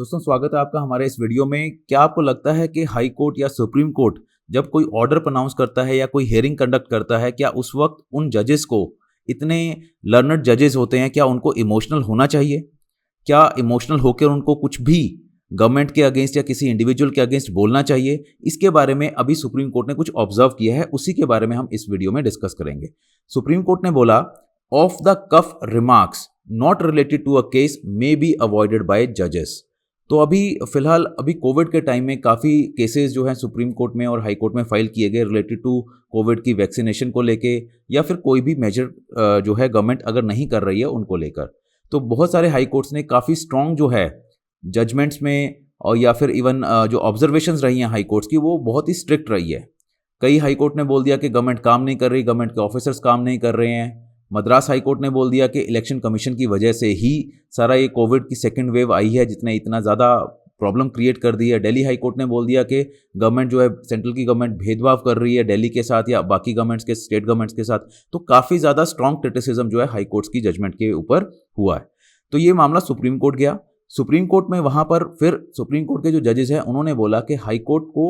दोस्तों स्वागत है आपका हमारे इस वीडियो में। क्या आपको लगता है कि हाई कोर्ट या सुप्रीम कोर्ट जब कोई ऑर्डर प्रोनाउंस करता है या कोई हियरिंग कंडक्ट करता है, क्या उस वक्त उन जजेस को, इतने लर्नड जजेस होते हैं, क्या उनको इमोशनल होना चाहिए? क्या इमोशनल होकर उनको कुछ भी गवर्नमेंट के अगेंस्ट या किसी इंडिविजुअल के अगेंस्ट बोलना चाहिए? इसके बारे में अभी सुप्रीम कोर्ट ने कुछ ऑब्जर्व किया है, उसी के बारे में हम इस वीडियो में डिस्कस करेंगे। सुप्रीम कोर्ट ने बोला off the cuff remarks not related to a case may be avoided by जजेस। तो अभी फिलहाल कोविड के टाइम में काफ़ी केसेस जो हैं सुप्रीम कोर्ट में और हाई कोर्ट में फाइल किए गए रिलेटेड टू कोविड की वैक्सीनेशन को लेके, या फिर कोई भी मेजर जो है गवर्नमेंट अगर नहीं कर रही है उनको लेकर। तो बहुत सारे हाई कोर्ट्स ने काफ़ी स्ट्रॉन्ग जो है जजमेंट्स में, और या फिर इवन जो ऑब्जर्वेशंस रही हैं हाई कोर्ट्स की, वो बहुत ही स्ट्रिक्ट रही है। कई हाई कोर्ट ने बोल दिया कि गवर्नमेंट काम नहीं कर रही, गवर्नमेंट के ऑफिसर्स काम नहीं कर रहे हैं। मद्रास हाई कोर्ट ने बोल दिया कि इलेक्शन कमीशन की वजह से ही सारा ये कोविड की सेकंड वेव आई है, जितने इतना ज़्यादा प्रॉब्लम क्रिएट कर दी है। दिल्ली हाई कोर्ट ने बोल दिया कि गवर्नमेंट जो है, सेंट्रल की गवर्नमेंट भेदभाव कर रही है दिल्ली के साथ या बाकी गवर्नमेंट्स के, स्टेट गवर्नमेंट्स के साथ। तो काफ़ी ज़्यादा स्ट्रॉन्ग क्रिटिसिज्म जो है हाई कोर्ट्स की जजमेंट के ऊपर हुआ है। तो ये मामला सुप्रीम कोर्ट गया। सुप्रीम कोर्ट में वहाँ पर फिर सुप्रीम कोर्ट के जो जजेस हैं उन्होंने बोला कि हाई कोर्ट को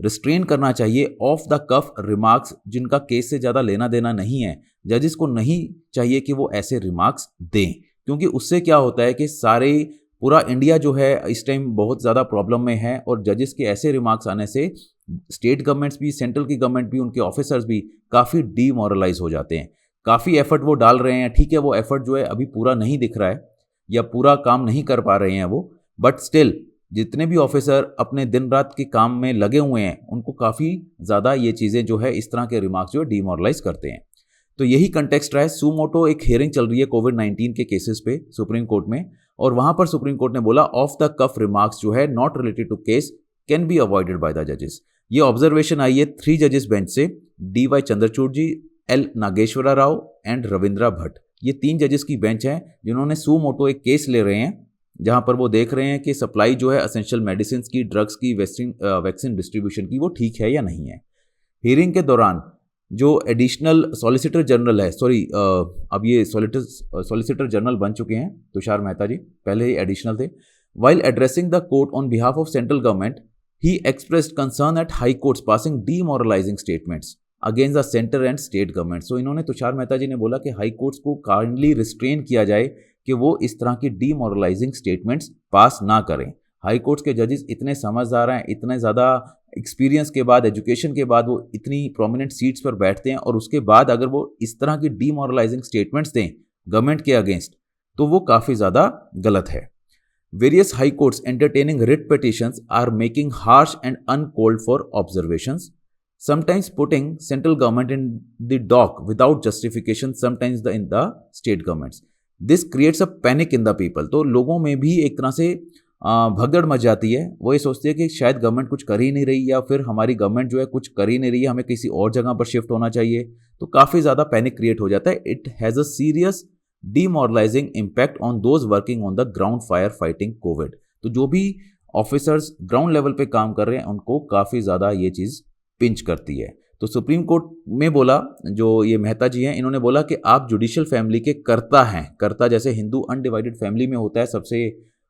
रिस्ट्रेन करना चाहिए ऑफ द कफ रिमार्क्स जिनका केस से ज़्यादा लेना देना नहीं है। जजेस को नहीं चाहिए कि वो ऐसे रिमार्क्स दें, क्योंकि उससे क्या होता है कि पूरा इंडिया जो है इस टाइम बहुत ज़्यादा प्रॉब्लम में है, और जजेस के ऐसे रिमार्क्स आने से स्टेट गवर्नमेंट्स भी, सेंट्रल की गवर्नमेंट भी, उनके ऑफिसर्स भी काफ़ी डीमोरलाइज हो जाते हैं। काफ़ी एफर्ट वो डाल रहे हैं, ठीक है, वो एफर्ट जो है अभी पूरा नहीं दिख रहा है या पूरा काम नहीं कर पा रहे हैं वो, बट स्टिल जितने भी ऑफिसर अपने दिन रात के काम में लगे हुए हैं उनको काफ़ी ज़्यादा ये चीज़ें जो है, इस तरह के रिमार्क्स जो है डीमोरलाइज करते हैं। तो यही कंटेक्स्ट रहा है। सू मोटो एक हियरिंग चल रही है कोविड-19 के केसेस पे सुप्रीम कोर्ट में, और वहां पर सुप्रीम कोर्ट ने बोला ऑफ द कफ रिमार्क्स जो है not related to case can be avoided by the जजेस। ये ऑब्जर्वेशन आई है 3 जजेस बेंच से, DY Chandrachud ji, L Nageswara Rao and Ravindra Bhat. ये 3 जजेस की बेंच है जिन्होंने सू मोटो एक केस ले रहे हैं जहां पर वो देख रहे हैं कि सप्लाई जो है असेंशियल मेडिसिन की, ड्रग्स की, वैक्सीन डिस्ट्रीब्यूशन की, वो ठीक है या नहीं है। हियरिंग के दौरान जो एडिशनल सॉलिसिटर जनरल है, अब ये सॉलिसिटर जनरल बन चुके हैं तुषार मेहता जी, पहले ही एडिशनल थे। While addressing the court on behalf of central government he expressed concern at high courts passing demoralising statements against the centre and state government. So इन्होंने, तुषार मेहता जी ने बोला कि हाई कोर्ट्स को काइंडली रिस्ट्रेन किया जाए कि वो इस तरह की डीमोरलाइजिंग स्टेटमेंट्स पास ना करें। हाई कोर्ट्स के जजेस इतने समझदार हैं, इतने ज़्यादा एक्सपीरियंस के बाद, एजुकेशन के बाद वो इतनी प्रोमिनेंट सीट्स पर बैठते हैं, और उसके बाद अगर वो इस तरह की डीमोरलाइजिंग स्टेटमेंट्स दें गवर्नमेंट के अगेंस्ट, तो वो काफ़ी ज़्यादा गलत है। Various high courts entertaining writ petitions are making harsh and uncalled for observations, sometimes putting central government in the dock without justification, sometimes in the state governments. This creates a panic in the people. तो लोगों में भी एक तरह से भगदड़ much जाती है। वो ये सोचते हैं कि शायद गवर्नमेंट कुछ कर ही नहीं रही, या फिर हमारी गवर्नमेंट जो है कुछ कर ही नहीं रही है, हमें किसी और जगह पर शिफ्ट होना चाहिए। तो काफ़ी ज़्यादा पैनिक क्रिएट हो जाता है। It has a serious demoralising impact on those working on the ground fire fighting Covid. तो जो भी ऑफिसर्स ग्राउंड लेवल पे काम कर रहे हैं उनको काफ़ी ज़्यादा ये चीज़ पिंच करती है। तो सुप्रीम कोर्ट में बोला, जो ये मेहता जी हैं, इन्होंने बोला कि आप जुडिशियल फैमिली के कर्ता हैं। कर्ता जैसे हिंदू अनडिवाइडेड फैमिली में होता है सबसे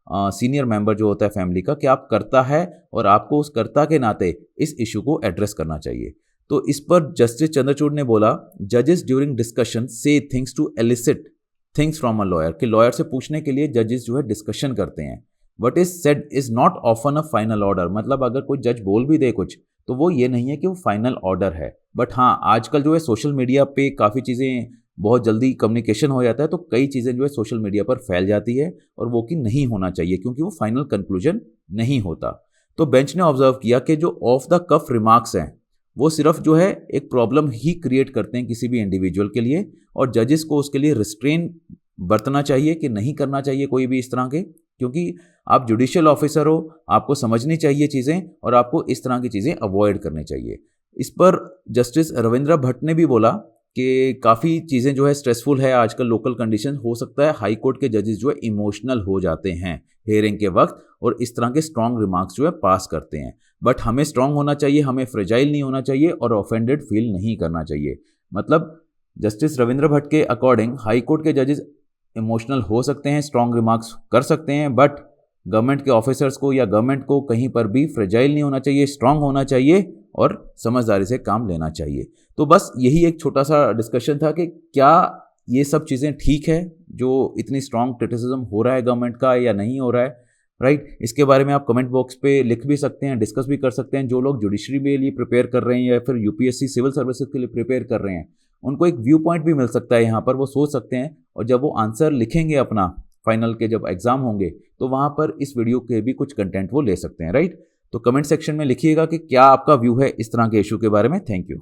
सीनियर मेंबर जो होता है फैमिली का, कि आप कर्ता है और आपको उस कर्ता के नाते इस इशू को एड्रेस करना चाहिए। तो इस पर जस्टिस चंद्रचूड़ ने बोला जजेस ड्यूरिंग डिस्कशन से things to elicit things from a lawyer, कि लॉयर से पूछने के लिए जजेस जो है डिस्कशन करते हैं। What is said is not often a final order, मतलब अगर कोई जज बोल भी दे कुछ तो वो ये नहीं है कि वो फाइनल ऑर्डर है। बट हाँ, आजकल जो है सोशल मीडिया पे काफ़ी चीज़ें बहुत जल्दी कम्युनिकेशन हो जाता है, तो कई चीज़ें जो है सोशल मीडिया पर फैल जाती है, और वो कि नहीं होना चाहिए क्योंकि वो फाइनल कंक्लूजन नहीं होता। तो बेंच ने ऑब्जर्व किया कि जो ऑफ द कफ रिमार्क्स हैं वो सिर्फ जो है एक प्रॉब्लम ही क्रिएट करते हैं किसी भी इंडिविजुअल के लिए, और जजेस को उसके लिए रिस्ट्रेन बरतना चाहिए कि नहीं करना चाहिए कोई भी इस तरह के, क्योंकि आप जुडिशियल ऑफिसर हो, आपको समझनी चाहिए चीज़ें, और आपको इस तरह की चीज़ें अवॉइड करनी चाहिए। इस पर जस्टिस रविंद्र भट्ट ने भी बोला कि काफ़ी चीज़ें जो है स्ट्रेसफुल है आजकल, लोकल कंडीशन, हो सकता है हाई कोर्ट के जजेस जो है इमोशनल हो जाते हैं हियरिंग के वक्त, और इस तरह के स्ट्रॉन्ग रिमार्क्स जो है पास करते हैं। बट हमें स्ट्रॉन्ग होना चाहिए, हमें फ्रेजाइल नहीं होना चाहिए, और ऑफेंडेड फील नहीं करना चाहिए। मतलब जस्टिस रविंद्र भट्ट के अकॉर्डिंग हाई कोर्ट के जजेस इमोशनल हो सकते हैं, स्ट्रॉन्ग रिमार्क्स कर सकते हैं, बट गवर्नमेंट के ऑफिसर्स को या गवर्नमेंट को कहीं पर भी फ्रेजाइल नहीं होना चाहिए, स्ट्रांग होना चाहिए और समझदारी से काम लेना चाहिए। तो बस यही एक छोटा सा डिस्कशन था कि क्या ये सब चीज़ें ठीक है जो इतनी स्ट्रांग क्रिटिसिज्म हो रहा है गवर्नमेंट का या नहीं हो रहा है, राइट। इसके बारे में आप कमेंट बॉक्स पे लिख भी सकते हैं, डिस्कस भी कर सकते हैं। जो लोग जुडिशरी के लिए प्रिपेयर कर रहे हैं या फिर यूपीएससी सिविल सर्विसेज के लिए प्रिपेयर कर रहे हैं, उनको एक व्यू पॉइंट भी मिल सकता है यहाँ पर, वो सोच सकते हैं। और जब वो आंसर लिखेंगे अपना फाइनल के जब एग्जाम होंगे, तो वहाँ पर इस वीडियो के भी कुछ कंटेंट वो ले सकते हैं, राइट। तो कमेंट सेक्शन में लिखिएगा कि क्या आपका व्यू है इस तरह के इशू के बारे में। Thank you.